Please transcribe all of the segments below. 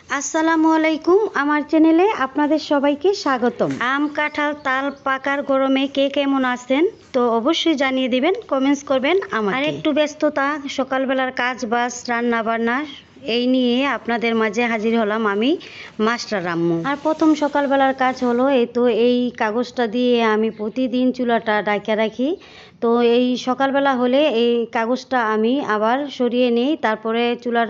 আসসালামু আলাইকুম। আমার চ্যানেলে আপনাদের সবাইকে স্বাগতম। আম কাঁঠাল তাল পাকার গরমে কে কেমন আছেন তো অবশ্যই জানিয়ে দিবেন, কমেন্টস করবেন আমাকে। আর একটু ব্যস্ততা, সকালবেলার কাজ বাজ রান্না বান্না এই নিয়ে আপনাদের মাঝে হাজির হলাম আমি মাস্টার রাম্মু। আর প্রথম সকালবেলার কাজ হলো এই কাগজটা দিয়ে আমি প্রতিদিন চুলাটা ঢাকা রাখি। তো এই সকালবেলা হলে এই কাগজটা আমি আবার সরিয়ে নিই, তারপরে চুলার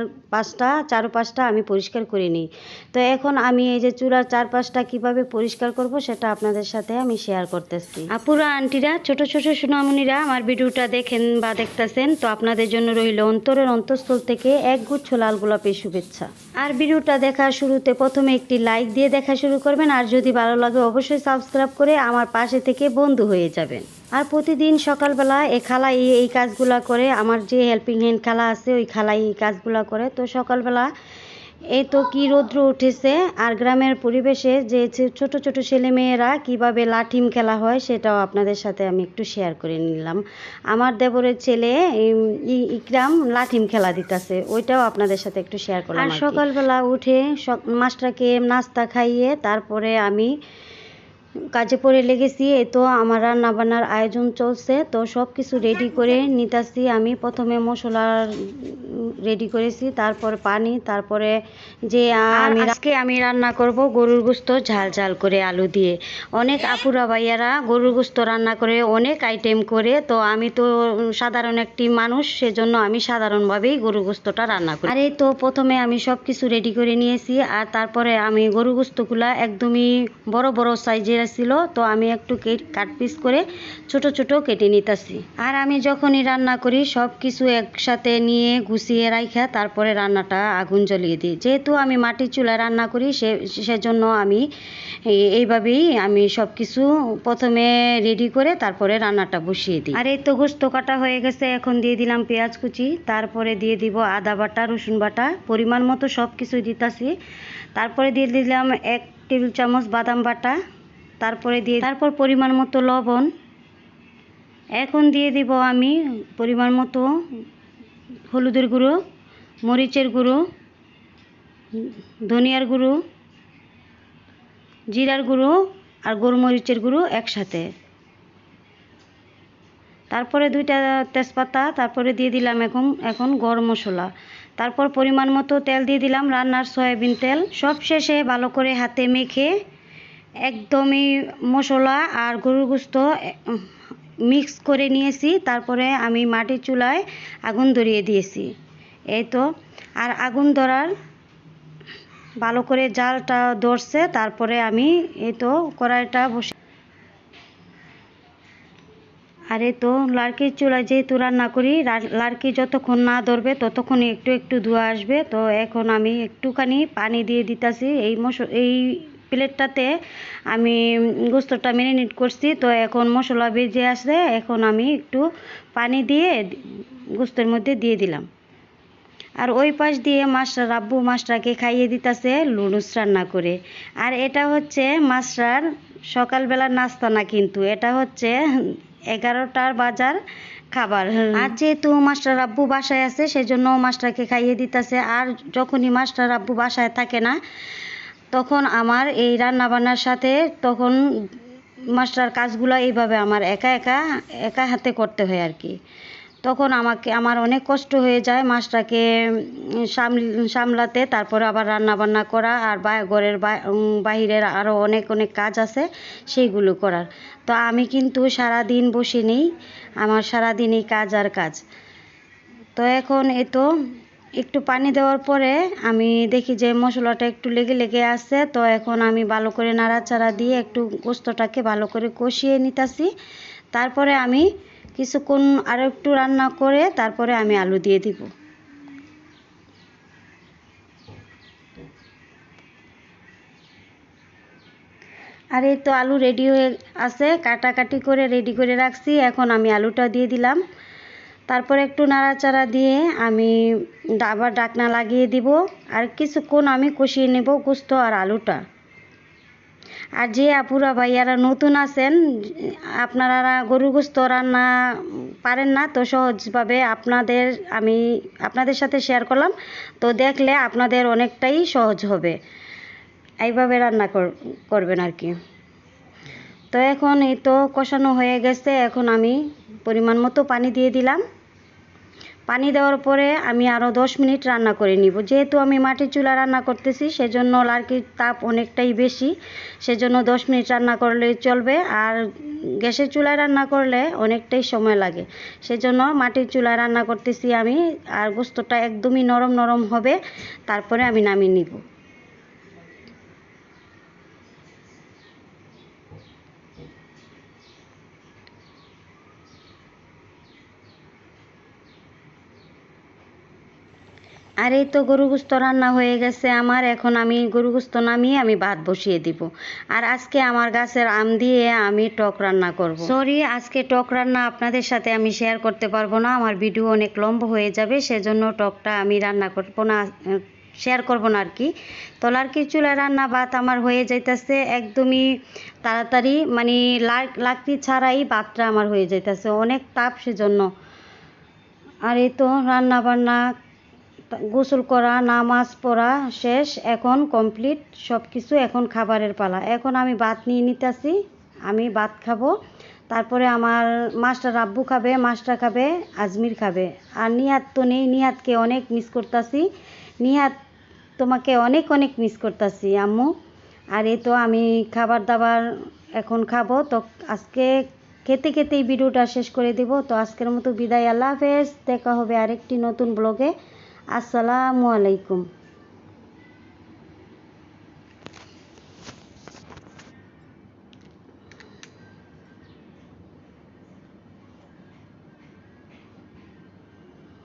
চারপাশটা আমি পরিষ্কার করে নিই। তো এখন আমি এই যে চুলার চারপাশটা কিভাবে পরিষ্কার করব সেটা আপনাদের সাথে আমি শেয়ার করতেছি। আপুরা আন্টিরা ছোট ছোট সোনামণিরা আমার ভিডিওটা দেখেন বা দেখতেছেন, তো আপনাদের জন্য রইল অন্তরের অন্তঃস্থল থেকে একগুচ্ছ লাল গোলাপের শুভেচ্ছা। আর ভিডিওটা দেখার শুরুতে প্রথমে একটি লাইক দিয়ে দেখা শুরু করবেন, আর যদি ভালো লাগে অবশ্যই সাবস্ক্রাইব করে আমার পাশে থেকে বন্ধু হয়ে যাবেন। আর প্রতিদিন সকালবেলা এই খালাই এই কাজগুলো করে, আমার যে হেল্পিং হ্যান্ড খালা আছে ওই খালাই এই কাজগুলো করে। তো সকালবেলা এই তো কি রৌদ্র উঠেছে, আর গ্রামের পরিবেশে যে ছোট ছোট ছেলেমেয়েরা কিভাবে লাঠিম খেলা হয় সেটাও আপনাদের সাথে আমি একটু শেয়ার করে নিলাম। আমার দেবরের ছেলে ইকরাম লাঠিম খেলা দিতেছে, ওইটাও আপনাদের সাথে একটু শেয়ার করলাম। আর সকালবেলা উঠে মাছটাকে নাস্তা খাইয়ে তারপরে আমি কাজে পড়ে লেগেছি। তো আমার রান্না বান্নার আয়োজন চলছে, তো সব কিছু রেডি করে নিতেছি। আমি প্রথমে মশলা রেডি করেছি, তারপরে পানি, তারপরে যে আজকে আমি রান্না করব গরুর গোশত ঝাল ঝাল করে আলু দিয়ে। অনেক আপুরা ভাইয়ারা গরুর গোশত রান্না করে অনেক আইটেম করে, তো আমি তো সাধারণ একটি মানুষ, সেজন্য আমি সাধারণভাবেই গরুর গোশতটা রান্না করি। আর এই তো প্রথমে আমি সব কিছু রেডি করে নিয়েছি, আর তারপরে আমি গরুর গোশতগুলা একদমই বড় বড় সাইজের ছিল, তো আমি একটু কাট পিস করে ছোট ছোট কেটে নিতেছি। আর আমি যখনই রান্না করি সব কিছু একসাথে নিয়ে গুছিয়ে রাখা তারপরে রান্নাটা আগুন জ্বলিয়ে দিই। যেহেতু আমি মাটির চুলায় রান্না করি সেজন্য আমি এইভাবেই আমি সব কিছু প্রথমে রেডি করে তারপরে রান্নাটা বসিয়ে দিই। আর এই তো গোশত কাটা হয়ে গেছে, এখন দিয়ে দিলাম পেঁয়াজ কুচি, তারপরে দিয়ে দিব আদা বাটা রসুন বাটা, পরিমাণ মতো সব কিছুই দিতেছি। তারপরে দিয়ে দিলাম 1 টেবিল চামচ বাদাম বাটা, তারপর পরিমাণ মতো লবণ। এখন দিয়ে দিব আমি পরিমাণ মতো হলুদের গুঁড়ো, মরিচের গুঁড়ো, ধনিয়ার গুঁড়ো, জিরার গুঁড়ো আর গোলমরিচের গুঁড়ো একসাথে। তারপরে 2টা তেজপাতা, তারপরে দিয়ে দিলাম এখন গরম মশলা, তারপর পরিমাণ মতো তেল দিয়ে দিলাম, রান্নার সয়াবিন তেল। সব শেষে ভালো করে হাতে মেখে একদমই মশলা আর গরুর গোশত মিক্স করে নিয়েছি। তারপরে আমি মাটির চুলায় আগুন ধরিয়ে দিয়েছি। এই তো আর আগুন ধরার ভালো করে জালটা ধরছে, তারপরে আমি এই তো কড়াইটা বসে। আর এই তো লাড়কির চুলায় যেহেতু রান্না করি, লাড়কি যতক্ষণ না ধরবে ততক্ষণই একটু একটু ধোঁয়া আসবে। তো এখন আমি একটুখানি পানি দিয়ে দিতেছি। এই প্লেটটাতে আমি গোস্তটা ম্যারিনেট করছি, তো এখন মশলা ভেজে আসছে, এখন আমি একটু পানি দিয়ে গোস্তের মধ্যে দিয়ে দিলাম। আর ওই পাশ দিয়ে মাস্টার রাব্বু মাছটাকে খাইয়ে দিতেছে লুডুস রান্না করে। আর এটা হচ্ছে মাছটার সকালবেলার নাস্তা না, কিন্তু এটা হচ্ছে 11টার বাজার খাবার। আর যেহেতু মাস্টার রাব্বু বাসায় আছে সেজন্য মাছটাকে খাইয়ে দিতেছে। আর যখনই মাস্টার রাব্বু বাসায় থাকে না তখন আমার এই রান্না বান্নার সাথে তখন মাস্টার কাজগুলো এইভাবে আমার একা হাতে করতে হয় আর কি। তখন আমার অনেক কষ্ট হয়ে যায় মাছটাকে সামলাতে, তারপরে আবার রান্না বান্না করা, আর ঘরের বাহিরের আরও অনেক কাজ আছে সেইগুলো করার। তো আমি কিন্তু সারাদিন বসে নেই, আমার সারাদিনই কাজ আর কাজ। তো এখন এই তো একটু পানি দেওয়ার পরে আমি দেখি যে মশলাটা একটু লেগে লেগে আছে, তো এখন আমি ভালো করে নাড়াচাড়া দিয়ে একটু গোস্তটাকে ভালো করে কষিয়ে নিতেছি। তারপরে আমি কিছুক্ষণ আরও একটু রান্না করে তারপরে আমি আলু দিয়ে দিব। আর এই তো আলু রেডি হয়ে আছে, কাটাকাটি করে রেডি করে রাখছি। এখন আমি আলুটা দিয়ে দিলাম, তারপর একটু নাড়াচাড়া দিয়ে আমি আবার ঢাকনা লাগিয়ে দিব। আর কিছুক্ষণ আমি কষিয়ে নেব গোস্ত আর আলুটা। আর যে আপুরা ভাইয়ারা নতুন আছেন, আপনারা গরুর গোশত রান্না পারেন না, তো সহজভাবে আমি আপনাদের সাথে শেয়ার করলাম, তো দেখলে আপনাদের অনেকটাই সহজ হবে, এইভাবে রান্না করবেন আর কি। তো এখন এই তো কষানো হয়ে গেছে, এখন আমি পরিমাণ মতো পানি দিয়ে দিলাম। পানি দেওয়ার পরে আমি আরও 10 মিনিট রান্না করে নিব। যেহেতু আমি মাটির চুলা রান্না করতেছি, সেজন্য লার্কির তাপ অনেকটাই বেশি, সেজন্য 10 মিনিট রান্না করলে চলবে। আর গ্যাসের চুলায় রান্না করলে অনেকটাই সময় লাগে, সেজন্য মাটির চুলায় রান্না করতেছি আমি। আর গোস্তটা একদমই নরম নরম হবে, তারপরে আমি নামিয়ে নিব। আর এই তো গরু গোশত রান্না হয়ে গেছে আমার। এখন আমি গরু গোশত নামিয়ে আমি ভাত বসিয়ে দিব। আর আজকে আমার গাছের আম দিয়ে আমি টক রান্না করব। সরি, আজকে টক রান্না আপনাদের সাথে আমি শেয়ার করতে পারবো না, আমার ভিডিও অনেক লম্বা হয়ে যাবে, সেজন্য টকটা আমি রান্না করবো না, শেয়ার করব না আর কি। তো লার্কির চুলায় রান্না ভাত আমার হয়ে যাইতেছে একদমই তাড়াতাড়ি, মানে লাকড়ি ছাড়াই ভাতটা আমার হয়ে যাইতেছে, অনেক তাপ সেজন্য। আর এই তো রান্না বান্না, গোসল করা, নামাজ পড়া শেষ, এখন কমপ্লিট সব কিছু। এখন খাবারের পালা। এখন আমি ভাত নিয়ে নিতেছি, আমি ভাত খাবো। তারপরে আমার মাস্টার আব্বু খাবে, মাস্টার খাবে, আজমির খাবে। আর নিহাত তো নেই, নিহাতকে অনেক মিস করতেছি। নিহাত, তোমাকে অনেক অনেক মিস করতেছি আম্মু। আর এই তো আমি খাবার দাবার এখন খাবো। তো আজকে খেতে খেতেই ভিডিওটা শেষ করে দিব। তো আজকের মতো বিদায়, আল্লাহ হাফেজ। দেখা হবে আরেকটি নতুন ব্লগে। আসসালামু আলাইকুম।